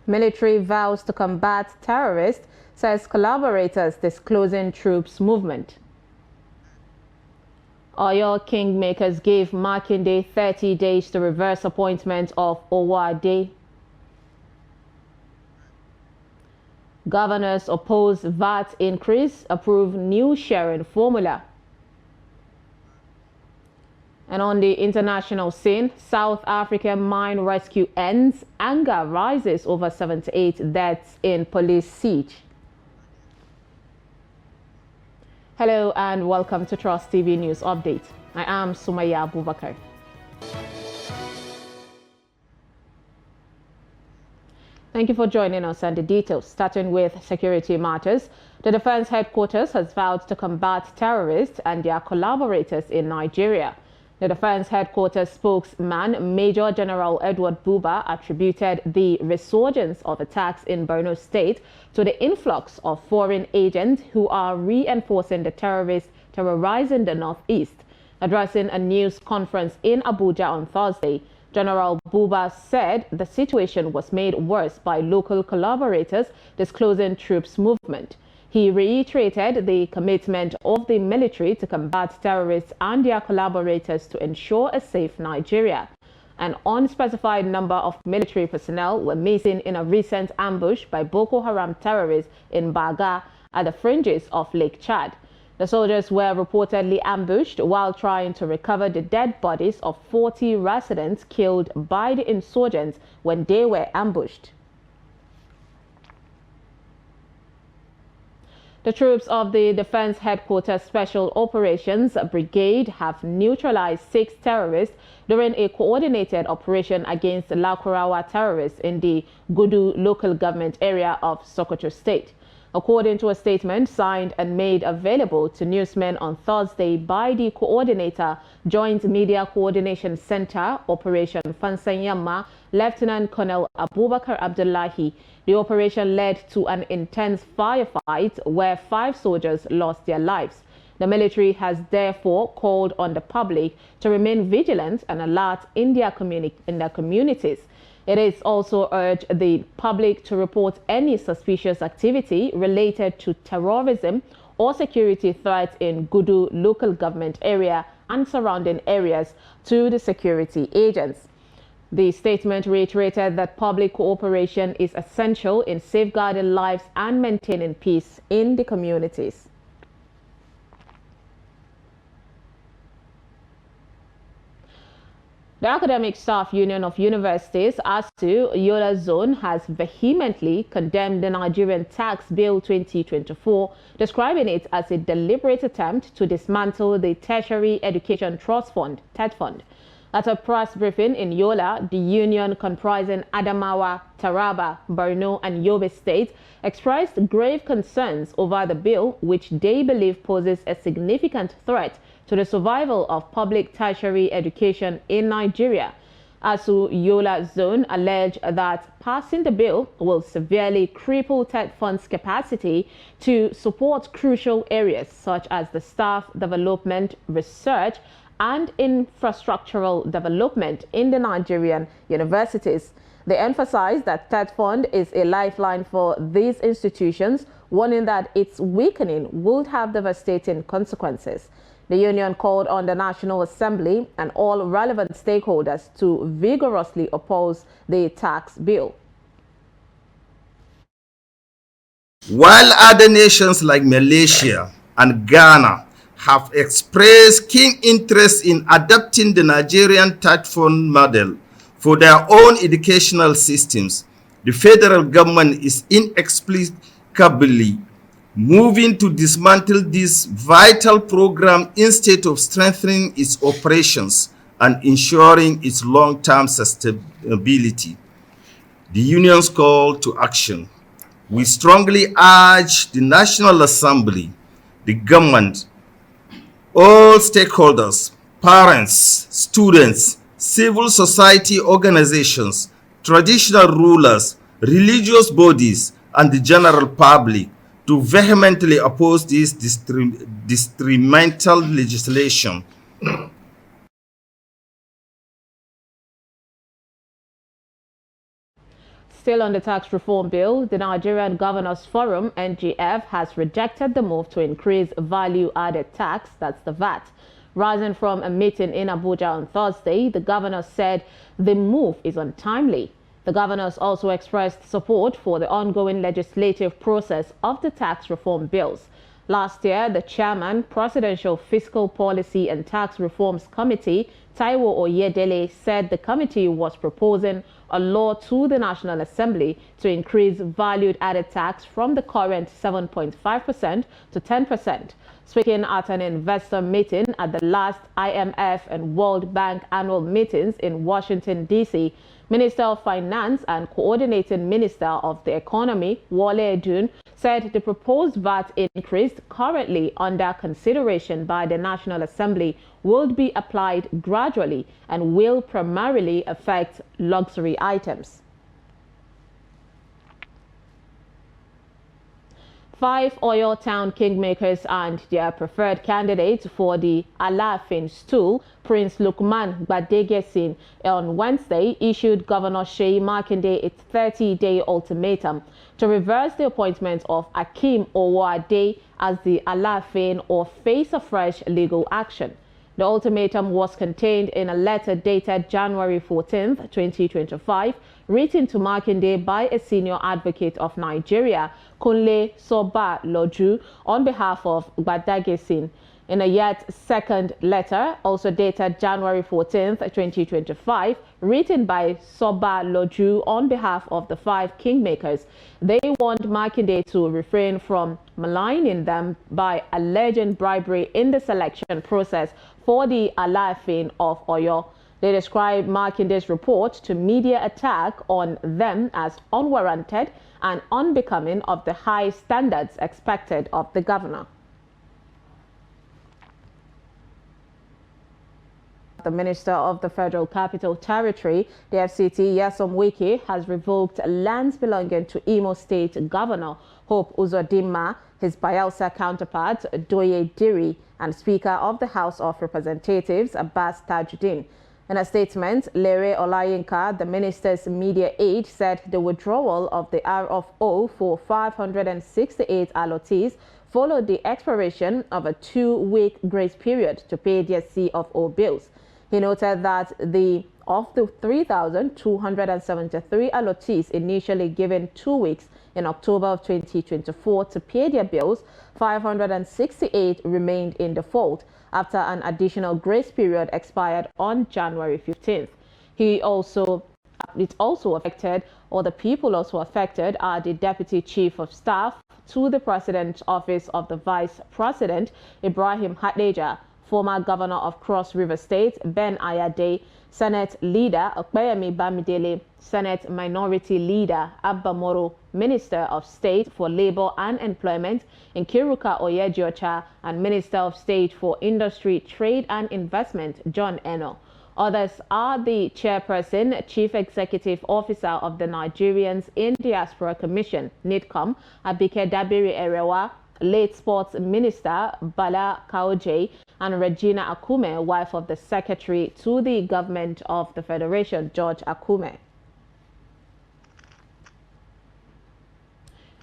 Military vows to combat terrorists, says collaborators disclosing troops movement. Oyo kingmakers gave Makinde 30 days to reverse appointment of Owade. Governors oppose VAT increase, approve new sharing formula. And on the international scene, South African mine rescue ends, anger rises over 78 deaths in police siege. Hello and welcome to Trust TV News Update. I am Sumaya Abubakar. Thank you for joining us and the details. Starting with security matters, the Defense Headquarters has vowed to combat terrorists and their collaborators in Nigeria. The Defense Headquarters spokesman, Major General Edward Buba, attributed the resurgence of attacks in Borno State to the influx of foreign agents who are reinforcing the terrorists terrorizing the Northeast. Addressing a news conference in Abuja on Thursday, General Buba said the situation was made worse by local collaborators disclosing troops movement. He reiterated the commitment of the military to combat terrorists and their collaborators to ensure a safe Nigeria. An unspecified number of military personnel were missing in a recent ambush by Boko Haram terrorists in Baga at the fringes of Lake Chad. The soldiers were reportedly ambushed while trying to recover the dead bodies of 40 residents killed by the insurgents when they were ambushed. The troops of the Defense Headquarters Special Operations Brigade have neutralized 6 terrorists during a coordinated operation against Lakurawa terrorists in the Gudu local government area of Sokoto State. According to a statement signed and made available to newsmen on Thursday by the coordinator, Joint Media Coordination Center, Operation Fansanyama, Lieutenant Colonel Abubakar Abdullahi, the operation led to an intense firefight where 5 soldiers lost their lives. The military has therefore called on the public to remain vigilant and alert in their communities. It is also urged the public to report any suspicious activity related to terrorism or security threats in Gudu local government area and surrounding areas to the security agents. The statement reiterated that public cooperation is essential in safeguarding lives and maintaining peace in the communities. The Academic Staff Union of Universities, ASUO, Yola Zone, has vehemently condemned the Nigerian Tax Bill 2024, describing it as a deliberate attempt to dismantle the Tertiary Education Trust Fund, TED Fund. At a press briefing in Yola, the union comprising Adamawa, Taraba, Borno and Yobe State expressed grave concerns over the bill, which they believe poses a significant threat to the survival of public tertiary education in Nigeria. ASUO Yola Zone alleged that passing the bill will severely cripple TED Fund's capacity to support crucial areas such as the staff development, research, and infrastructural development in the Nigerian universities. They emphasized that TED Fund is a lifeline for these institutions, warning that its weakening would have devastating consequences. The union called on the National Assembly and all relevant stakeholders to vigorously oppose the tax bill. While other nations like Malaysia and Ghana have expressed keen interest in adopting the Nigerian TED Fund model for their own educational systems, the federal government is inexplicably moving to dismantle this vital program instead of strengthening its operations and ensuring its long-term sustainability. The union's call to action. We strongly urge the National Assembly, the government, all stakeholders, parents, students, civil society organizations, traditional rulers, religious bodies, and the general public to vehemently oppose this detrimental legislation. Still on the tax reform bill, the Nigerian Governors Forum, NGF, has rejected the move to increase value-added tax, that's the VAT. Rising from a meeting in Abuja on Thursday, the governors said the move is untimely. The governors also expressed support for the ongoing legislative process of the tax reform bills. Last year, the chairman, Presidential Fiscal Policy and Tax Reforms Committee, Taiwo Oyedele, said the committee was proposing a law to the National Assembly to increase value-added tax from the current 7.5% to 10%. Speaking at an investor meeting at the last IMF and World Bank annual meetings in Washington, D.C., Minister of Finance and Coordinating Minister of the Economy, Wale Edun, said the proposed VAT increase currently under consideration by the National Assembly will be applied gradually and will primarily affect luxury items. 5 Oyo Town kingmakers and their preferred candidate for the Alaafin stool, Prince Lukman Gbadegesin, on Wednesday issued Governor Seyi Makinde a 30-day ultimatum to reverse the appointment of Akeem Owoade as the Alaafin or face afresh legal action. The ultimatum was contained in a letter dated January 14, 2025, written to Makinde by a senior advocate of Nigeria, Kunle Soba Loju, on behalf of Gbadagesin. In a yet second letter, also dated January 14, 2025, written by Soba Loju on behalf of the 5 kingmakers, they want Makinde to refrain from maligning them by alleging bribery in the selection process for the Alaafin of Oyo. They described Makinde's report to media attack on them as unwarranted and unbecoming of the high standards expected of the governor. The Minister of the Federal Capital Territory, the FCT, Nyesom Wike, has revoked lands belonging to Imo State Governor Hope Uzodinma, his Bayelsa counterpart Doye Diri, and Speaker of the House of Representatives Abbas Tajuddin. In a statement, Lere Olayinka, the minister's media aide, said the withdrawal of the RFO for 568 allottees followed the expiration of a 2-week grace period to pay their C of O bills. He noted that of the 3,273 allottees initially given 2 weeks in October of 2024 to pay their bills, 568 remained in default after an additional grace period expired on January 15th. The people also affected are the Deputy Chief of Staff to the President's Office of the Vice President, Ibrahim Hadleja, former Governor of Cross River State, Ben Ayade, Senate Leader Okpeyemi Bamidele, Senate Minority Leader Abba Moro, Minister of State for Labor and Employment Nkiruka Oyejiocha, and Minister of State for Industry, Trade and Investment John Eno. Others are the Chairperson, Chief Executive Officer of the Nigerians in Diaspora Commission, NIDCOM, Abike Dabiri Erewa, late Sports Minister Bala Kaoje, and Regina Akume, wife of the Secretary to the Government of the Federation, George Akume.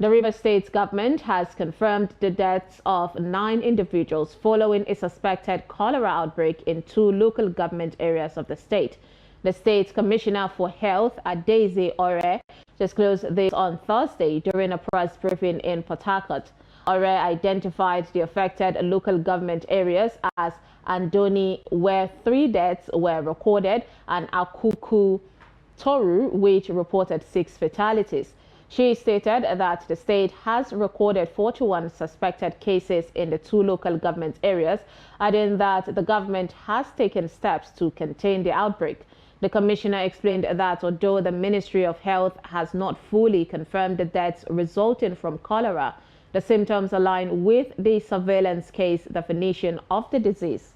The Rivers State government has confirmed the deaths of 9 individuals following a suspected cholera outbreak in 2 local government areas of the state. The State Commissioner for Health, Adeze Ore, disclosed this on Thursday during a press briefing in Port Harcourt. Ore identified the affected local government areas as Andoni, where 3 deaths were recorded, and Akuku Toru, which reported 6 fatalities. She stated that the state has recorded 41 suspected cases in the 2 local government areas, adding that the government has taken steps to contain the outbreak. The commissioner explained that although the Ministry of Health has not fully confirmed the deaths resulting from cholera, the symptoms align with the surveillance case definition of the disease.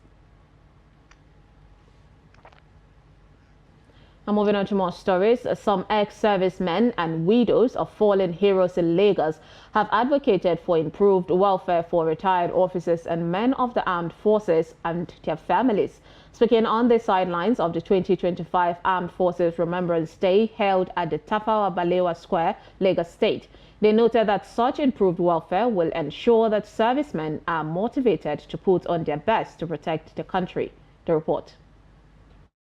Now moving on to more stories, some ex-servicemen and widows of fallen heroes in Lagos have advocated for improved welfare for retired officers and men of the armed forces and their families. Speaking on the sidelines of the 2025 Armed Forces Remembrance Day held at the Tafawa Balewa Square, Lagos State, they noted that such improved welfare will ensure that servicemen are motivated to put on their best to protect the country. The report.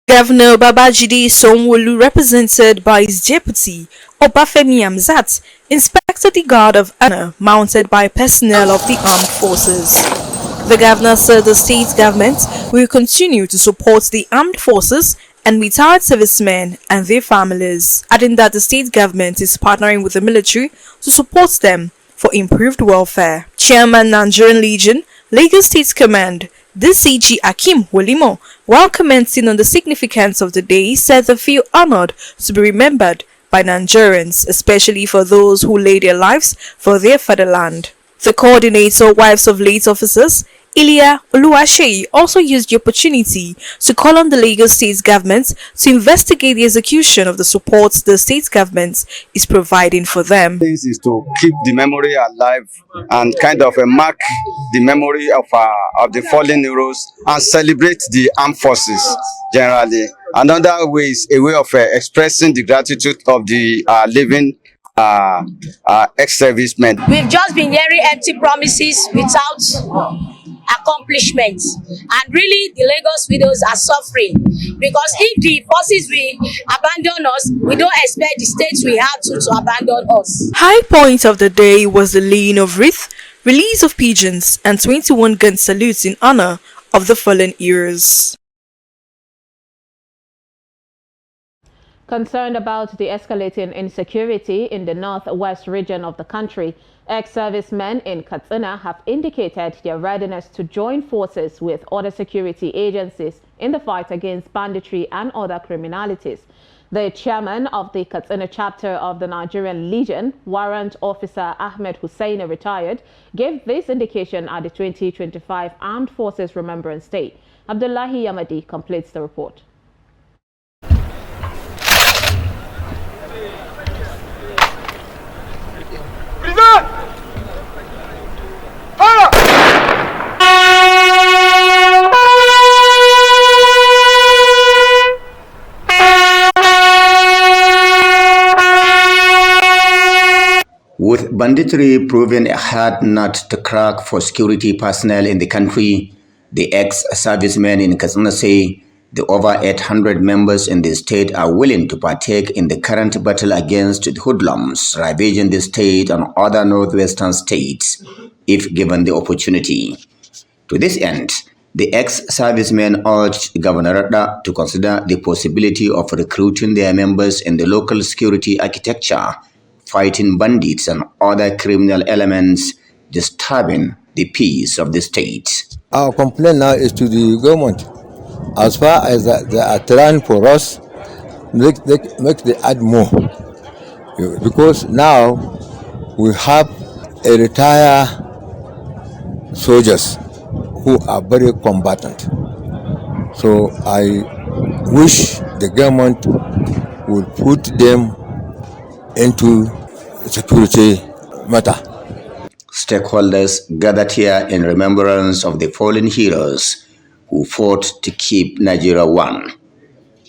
Governor Babajide Sanwo-Olu, represented by his deputy, Obafemi Hamzat, inspected the guard of honor mounted by personnel of the armed forces. The governor said the state government will continue to support the armed forces and retired servicemen and their families, adding that the state government is partnering with the military to support them for improved welfare. Chairman Nigerian Legion, Lagos State Command, DCG Akim Wolimo, while commenting on the significance of the day, said they feel honored to be remembered by Nigerians, especially for those who laid their lives for their fatherland. The coordinator, wives of late officers, Ilia Oluwaseyi, also used the opportunity to call on the Lagos State government to investigate the execution of the support the state government is providing for them. This is to keep the memory alive and kind of mark the memory of the fallen heroes and celebrate the armed forces generally. Another way is a way of expressing the gratitude of the living ex-servicemen. We've just been hearing empty promises without accomplishments, and really the Lagos widows are suffering because if the forces will abandon us, we don't expect the states we have to abandon us. High point of the day was the laying of wreath, release of pigeons, and 21 gun salutes in honor of the fallen heroes. Concerned about the escalating insecurity in the northwest region of the country, ex-servicemen in Katsina have indicated their readiness to join forces with other security agencies in the fight against banditry and other criminalities. The chairman of the Katsina chapter of the Nigerian Legion, Warrant Officer Ahmed Hussein, retired, gave this indication at the 2025 Armed Forces Remembrance Day. Abdullahi Yamadi completes the report. With banditry proving a hard nut to crack for security personnel in the country, the ex-servicemen in Katsina say the over 800 members in the state are willing to partake in the current battle against the hoodlums ravaging the state and other northwestern states if given the opportunity. To this end, the ex-servicemen urged Governor Radda to consider the possibility of recruiting their members in the local security architecture, fighting bandits and other criminal elements disturbing the peace of the state. Our complaint now is to the government. As far as they are trying for us, make they add more. Because now we have a retired soldiers who are very combatant. So I wish the government would put them into security matter. Stakeholders gathered here in remembrance of the fallen heroes who fought to keep Nigeria one.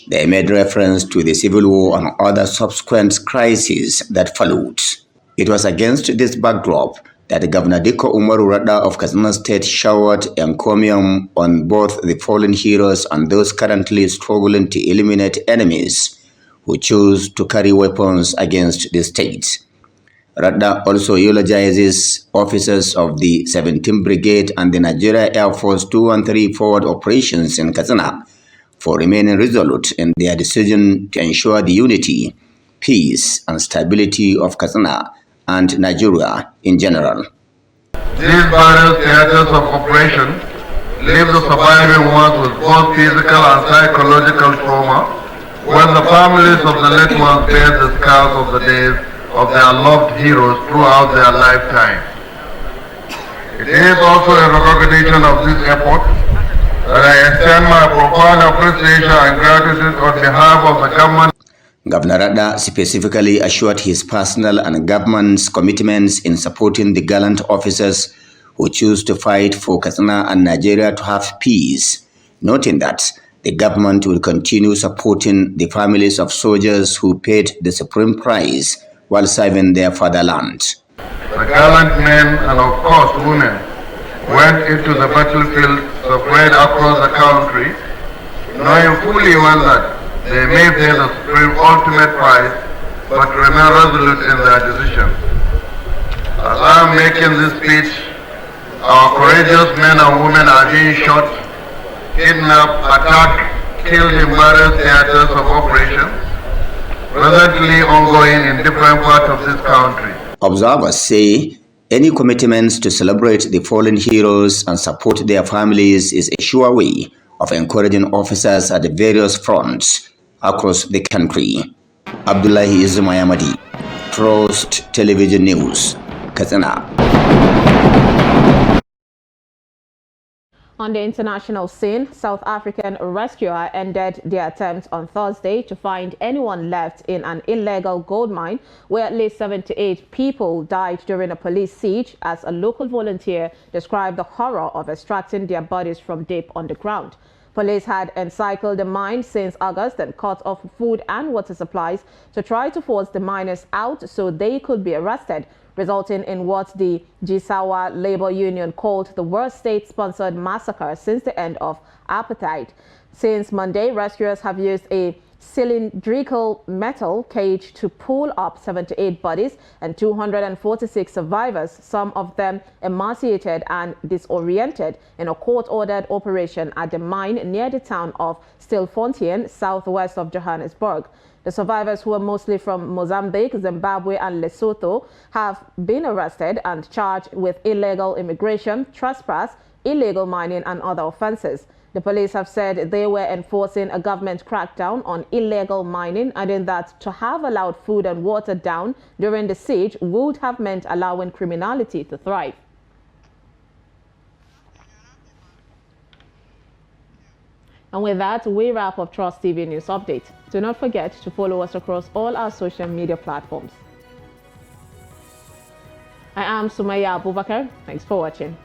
They made reference to the civil war and other subsequent crises that followed. It was against this backdrop that Governor Diko Umaru Radda of Katsina State showered encomium on both the fallen heroes and those currently struggling to eliminate enemies who choose to carry weapons against the state. Radda also eulogizes officers of the 17th Brigade and the Nigeria Air Force 213 Forward Operations in Katsina for remaining resolute in their decision to ensure the unity, peace, and stability of Katsina and Nigeria in general. These various theaters of operation leave the surviving ones with both physical and psychological trauma when the families of the late ones bear the scars of the days of their loved heroes throughout their lifetime. It is also a recognition of this effort that I extend my profound appreciation and gratitude on behalf of the government. Governor Radda specifically assured his personal and government's commitments in supporting the gallant officers who choose to fight for Katsina and Nigeria to have peace, noting that the government will continue supporting the families of soldiers who paid the supreme price while serving their fatherland. The gallant men and of course women went into the battlefield spread across the country, knowing fully well that they may pay the supreme ultimate price, but remain resolute in their decision. As I am making this speech, our courageous men and women are being shot, kidnapped, attacked, killed in various theaters of operation, presently ongoing in different parts of this country. Observers say any commitments to celebrate the fallen heroes and support their families is a sure way of encouraging officers at the various fronts across the country. Abdullahi Izumayamadi, Trust Television News, Katsina. On the international scene, South African rescuer ended their attempt on Thursday to find anyone left in an illegal gold mine where at least 78 people died during a police siege, as a local volunteer described the horror of extracting their bodies from deep underground. Police had encircled the mine since August and cut off food and water supplies to try to force the miners out so they could be arrested, resulting in what the Gisawa Labor Union called the worst state-sponsored massacre since the end of apartheid. Since Monday, rescuers have used a cylindrical metal cage to pull up 78 bodies and 246 survivors, some of them emaciated and disoriented, in a court-ordered operation at the mine near the town of Stilfontein, southwest of Johannesburg. The survivors, who are mostly from Mozambique, Zimbabwe and Lesotho, have been arrested and charged with illegal immigration, trespass, illegal mining and other offenses. The police have said they were enforcing a government crackdown on illegal mining, adding that to have allowed food and water down during the siege would have meant allowing criminality to thrive. And with that, we wrap up Trust TV News Update. Do not forget to follow us across all our social media platforms. I am Sumaya Abubakar. Thanks for watching.